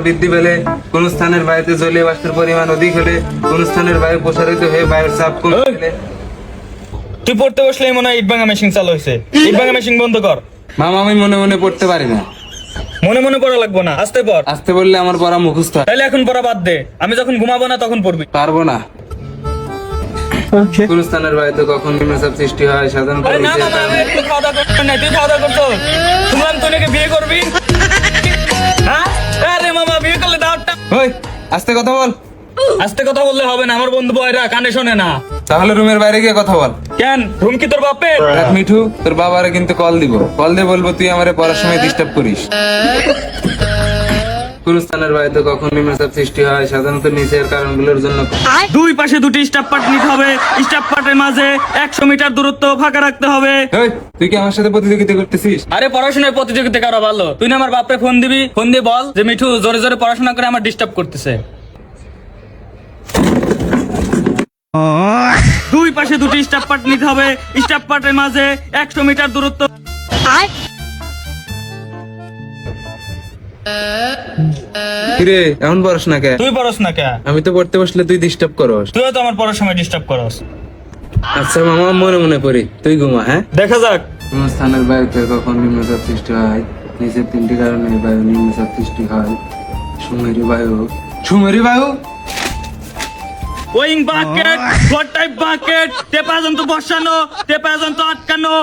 বৃদ্ধি পেলে কোন স্থানের বায়ুতে জলীয় বাষ্পের পরিমাণ অধিক হলে কোন স্থানের বায়ু প্রসারিত হয়ে বায়ুর চাপ কমে গেলে। তুই পড়তে বসলেই মনে হয় ইট ভাঙা মেশিন চালু হয়েছে। ইট ভাঙা মেশিন বন্ধ কর। মামা আমি মনে মনে পড়তে পারি না। মনে মনে পড়া লাগবো না, আস্তে পড়। আসতে বললে আমার পড়া মুখস্থ হয়। তাইলে এখন পড়া বাদ দে, আমি যখন ঘুমাবো না তখন পড়বি। পারবো না। কোন স্থানের বায়ুতে কখন নিম্নচাপ সৃষ্টি হয় সাধারণত আরে না মামা, আমি একটু খাওয়া দাওয়া করতে নাই, তুই খাওয়া দাওয়া করছো। শুনলাম তুই নাকি বিয়ে করবি। হ্যাঁ আরে মামা, বিয়ে করলে দাওয়াতটা। ওই আস্তে কথা বল। আস্তে কথা বললে হবে না, আমার বন্ধু বয়রা কানে শোনে না। তাহলে রুমের বাইরে গিয়ে কথা বল। কেন, রুম কি তোর বাপের? দেখ মিঠু, তোর বাবারে কিন্তু কল দিব। কল দিয়ে বলবো তুই আমারে পড়ার সময় ডিস্টার্ব করিস। কোন স্থানের বায়ুতে কখন নিম্নচাপ সৃষ্টি হয় সাধারণত নিচের কারণগুলোর জন্য। দুই পাশে দুটি স্টাফ পার্ট নিতে হবে। স্টাফ পার্টের মাঝে 100 মিটার দূরত্ব ফাঁকা রাখতে হবে। এই, তুই কি আমার সাথে প্রতিযোগিতা করতেছিস? আরে পড়াশোনায় প্রতিযোগিতা করা ভালো। তুই না আমার বাপরে ফোন দিবি, ফোন দিয়ে বল যে মিঠু জোরে জোরে পড়াশোনা করে আমার ডিস্টার্ব করতেছে। দুই পাশে দুটি স্টাফ পার্ট নিতে হবে। স্টাফ পার্টের মাঝে 100 মিটার দূরত্ব। কিরে এমন পড়াস না কে? তুই পড়স না কে? আমি তো পড়তে বসলে তুই ডিস্টার্ব করস। তুইও তো আমার পড়ার সময় ডিস্টার্ব করস। আচ্ছা মামা মনে মনে পড়ি, তুই ঘুমা। হ্যাঁ, দেখা যাক। কোন স্থানের বায়ুতে কখন নিম্নচাপ সৃষ্টি হয় নিচের তিনটি কারণে বায়ু নিম্নচাপ সৃষ্টি হয়। সুমেরু বায়ু। সুমেরু বায়ু। Owing bucket, four type bucket, টেপা যন্ত্র বসানো, টেপা যন্ত্র আটকানো,